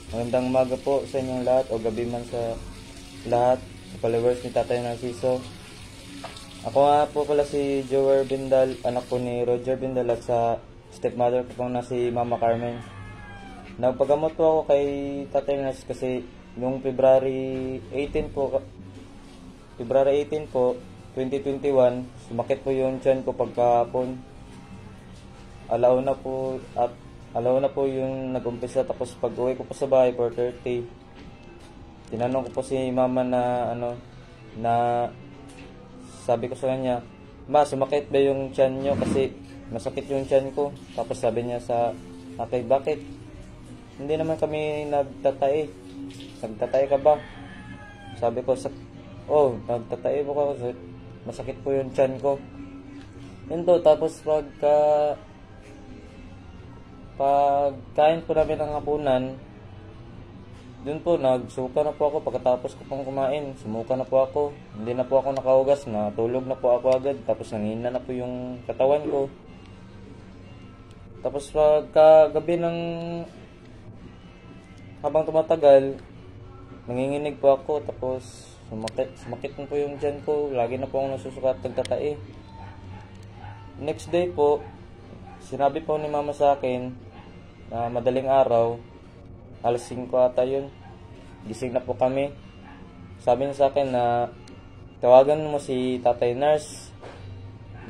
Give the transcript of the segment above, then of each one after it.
Magandang umaga po sa inyong lahat o gabi man sa lahat, sa followers ni Tatay Narciso. Ako nga po pala si Jower Bindal, anak po ni Roger Bindal at sa stepmother ko pong na si Mama Carmen. Nagpagamot po ako kay Tatay Narciso kasi yung February 18 po, 2021, sumakit po yung tiyan ko pagkahapon. Alauna po yung nag-umpisa, tapos pag uwi ko po sa bahay 4:30, tinanong ko po si mama na sabi ko sa kanya, "Ma, sumakit ba yung tiyan nyo? Kasi masakit yung tiyan ko." Tapos sabi niya sa akin, "Bakit? Hindi naman kami nagtatae. Nagtatae ka ba?" Sabi ko, nagtatae po ako. Masakit po yung tiyan ko. Yun po, tapos pagkain po namin ng hapunan, dun po, nagsuka na po ako. Pagkatapos ko pong kumain, sumuka na po ako. Hindi na po ako nakahugas, natulog na po ako agad. Tapos nangihina na po yung katawan ko. Tapos pagkagabi habang tumatagal, nanginginig po ako. Tapos sumakit po yung tiyan ko. Lagi na po ako nasusuka at nagtatae. Next day po, sinabi po ni mama sa akin na madaling araw, alas 5 ata yun, gising na po kami. Sabi niya sa akin na tawagan mo si Tatay Nurse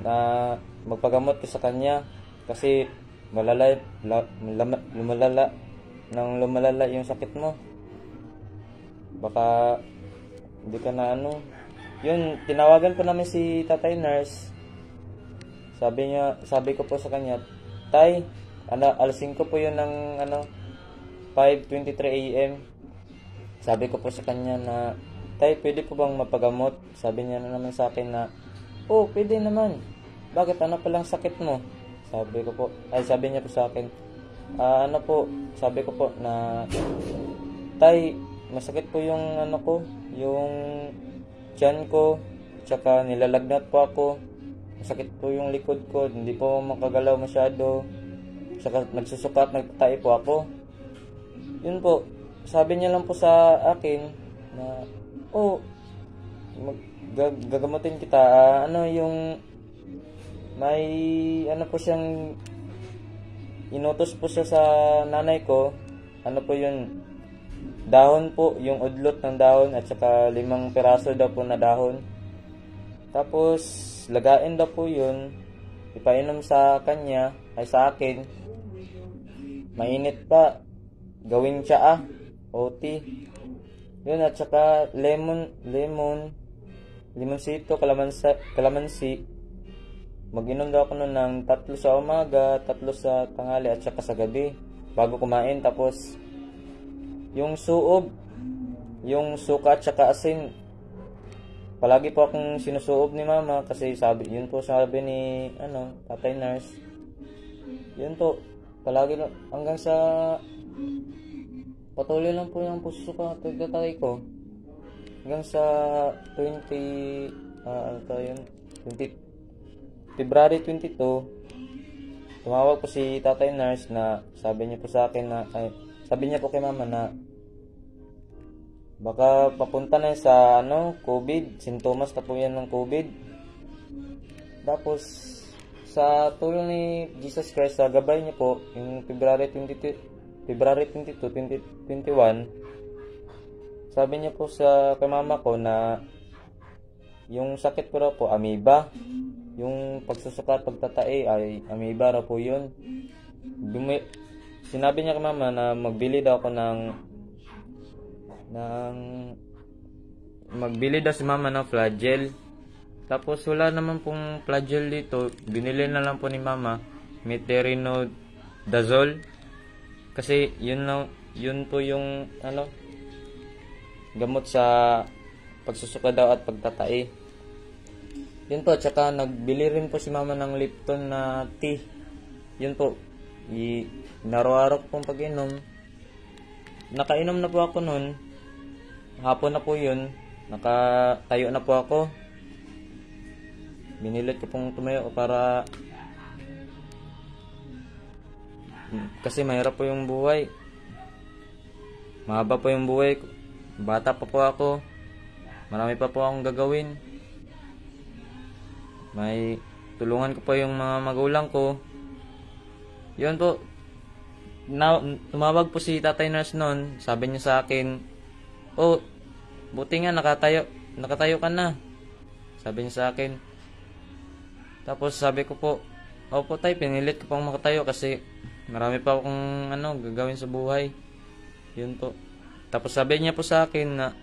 na magpagamot ka sa kanya kasi lumalala yung sakit mo. Baka hindi ka na Yun, tinawagan po namin si Tatay Nurse. Sabi ko po sa kanya, "Tay, alas 5 po yun ng 5:23 AM. Sabi ko po sa kanya na, "Tay, pwede po bang mapagamot?" Sabi niya na naman sa akin na, "Oh, pwede naman. Bakit, ano palang sakit mo?" Sabi niya po sa akin, sabi ko po na, "Tay, masakit po yung yung tiyan ko, tsaka nilalagnat po ako. Masakit po yung likod ko, hindi po makagalaw masyado. Saka nagsusuka at nagtatae po ako." Yun po, sabi niya lang po sa akin na, gagamutin kita. Yung may po siyang inutos po siya sa nanay ko. Po yun, dahon po, yung udlot ng dahon at saka 5 piraso daw po na dahon. Tapos lagain daw po yun, ipainom sa kanya, ay sa akin. Mainit pa, gawing tsaa o tea. Yun, at saka limonsito, kalamansi. Mag-inom daw ako nun ng 3 sa umaga, 3 sa tanghali at saka sa gabi bago kumain. Tapos yung yung suka at saka asin, palagi po akong sinusuob ni mama kasi sabi ni Tatay Nurse. Yun po, palagi lang, hanggang sa patuloy lang po yung pususuka at pagtatay ko. Hanggang sa February 22, tumawag po si Tatay Nurse na sabi niya po sa akin sabi niya po kay mama na baka papunta na sa COVID, sintomas na po yan ng COVID. Tapos sa tulong ni Jesus Christ, sa gabay niya po, yung February 22, 2021, sabi niya po kay mama ko na yung sakit ko raw po, amoeba. Yung pagsusuka at pagtatae ay amoeba raw po yun. Sinabi niya kay mama na magbili daw si mama ng Flagyl. Tapos wala naman pong Flagyl dito. Binili na lang po ni mama Metronidazole. Kasi yun po yung gamot sa pagsusuka daw at pagtatae. Yun po, tsaka nagbili rin po si mama ng Lipton na tea. Yun po, inaraw-araw pong pag-inom. Nakainom na po ako nun. Hapon na po yun. Nakatayo na po ako. Binilit ko pong tumayo para kasi mahirap po yung buhay. mahaba po yung buhay ko. Bata pa po ako. Marami pa po akong gagawin. May tulungan ko pa yung mga magulang ko. Yun po. Tumawag po si Tatay Nars noon. Sabi niya sa akin, "Oh, buti nga nakatayo ka na." Sabi niya sa akin. Tapos sabi ko po, "Opo tay, pinilit ko pang makatayo kasi marami pa akong gagawin sa buhay." Yun po. Tapos sabi niya po sa akin na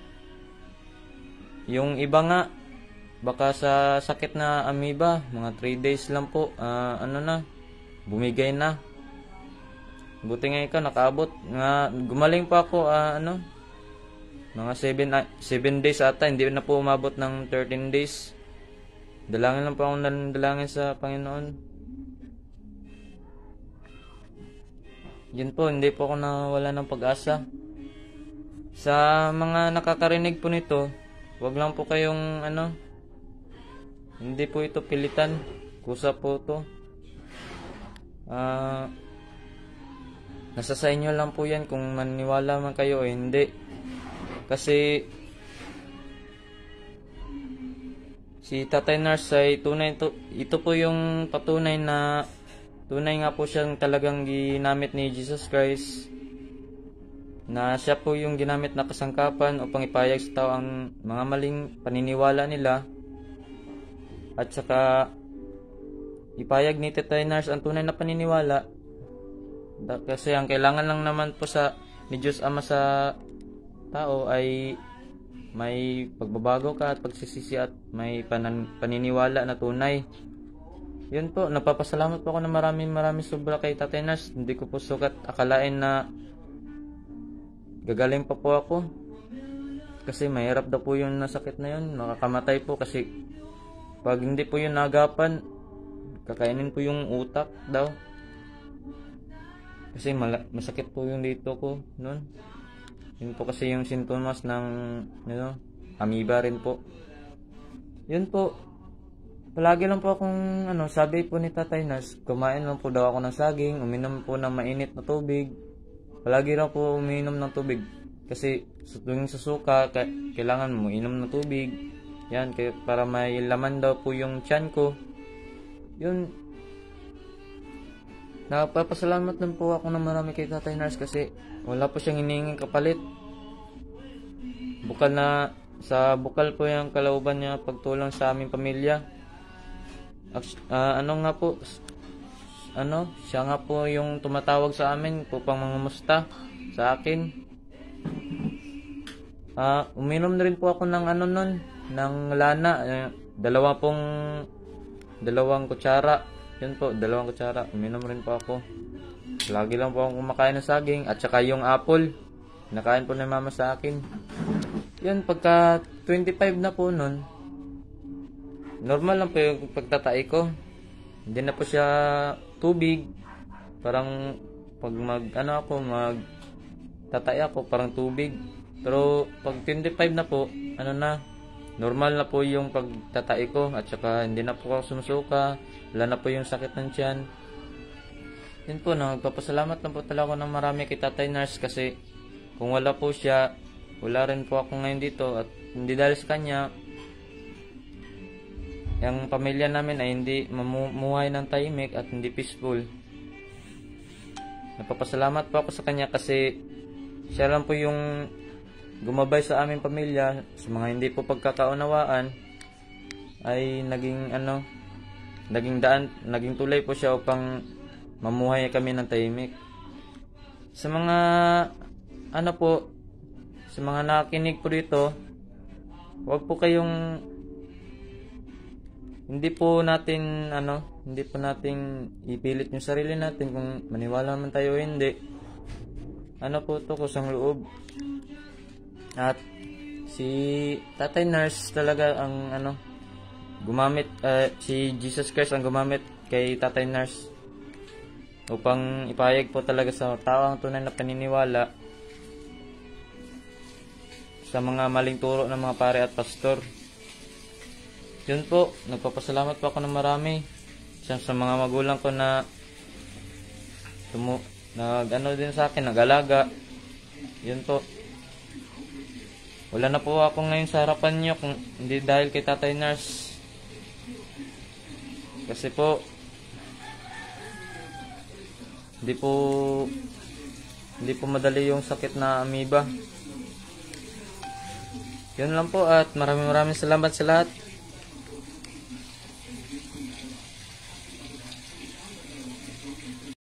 yung iba nga baka sa sakit na amoeba, mga 3 days lang po, bumigay na. Buti nga ikaw nakaabot. Gumaling pa ako, mga 7 days ata, hindi na po umabot ng 13 days. Dalangin lang po akong dalangin sa Panginoon. Yun po, hindi po ako nawala ng pag-asa. Sa mga nakakarinig po nito, wag lang po kayong hindi po ito pilitan. Kusa po to. Nasa sa inyo lang po yan kung maniwala man kayo o hindi. Kasi si Tatay Nars ay tunay to. Ito po yung patunay na tunay nga po siyang talagang ginamit ni Jesus Christ. Na siya po yung ginamit na kasangkapan upang ipahayag sa tao ang mga maling paniniwala nila. At saka ipahayag ni Tatay Nars ang tunay na paniniwala. Kasi ang kailangan lang naman po ni Diyos Ama sa tao ay may pagbabago ka at pagsisisi at may paniniwala na tunay. Yun po, napapasalamat po ako na maraming sobra kay Tatay Nars. Hindi ko po sukat akalain na gagaling pa po ako. Kasi mahirap daw po yung nasakit na yun. Makakamatay po kasi pag hindi po yun nagapan, kakainin po yung utak daw. Kasi masakit po yung dito ko nun. Yun po kasi yung sintomas ng amoeba rin po. Yun po. Palagi lang po akong sabi po ni Tatay Nars, kumain lang po daw ako ng saging, uminom po ng mainit na tubig. Palagi lang po uminom ng tubig. Kasi tuwing susuka, kailangan mo inom ng tubig. Yan, para may laman daw po yung tiyan ko. Yun. Napapasalamat lang po ako ng marami kay Tatay Nars kasi wala po siyang hinihinging kapalit. Bukal po yung kalooban niya pagtulong sa aming pamilya. Siya nga po yung tumatawag sa amin upang mangumusta sa akin. Uminom na rin po ako ng ng lana, dalawang kutsara. Yun po, 2 kutsara. Uminom rin po ako. Lagi lang po akong kumakain ng saging at saka yung apple. Nakain po ni mama sa akin. Yun, pagka 25 na po nun, normal lang po yung pagtatai ko. Hindi na po siya tubig. Parang pag magtatay ako, parang tubig. Pero pag 25 na po, normal na po yung pagtatay ko. At saka hindi na po ako sumusuka. Wala na po yung sakit ng tiyan. Yun po, nagpapasalamat lang po talaga ng marami kay Tatay Nars kasi kung wala po siya, wala rin po ako ngayon dito. At hindi dahil sa kanya, yung pamilya namin ay hindi mamuhay ng tahimik at hindi peaceful. Nagpapasalamat po ako sa kanya kasi siya lang po yung gumabay sa aming pamilya. Sa mga hindi po pagkakaunawaan ay naging tulay po siya upang mamuhay kami ng tahimik. Sa mga sa mga nakikinig po dito, wag po kayong hindi po natin ipilit yung sarili natin kung maniwala man tayo o hindi. Kusang loob. At si Tatay Nars talaga ang gumamit, si Jesus Christ ang gumamit kay Tatay Nars upang ipahayag po talaga sa tao ang tunay na paniniwala sa mga maling turo ng mga pare at pastor. Yun po, nagpapasalamat po ako ng marami sa mga magulang ko na din sa akin, nag-alaga. Yun po. Wala na po ako ngayon sa harapan nyo kung hindi dahil kay Tatay Nurse. Kasi po, hindi po madali yung sakit na amoeba. Yun lang po at maraming salamat sa lahat.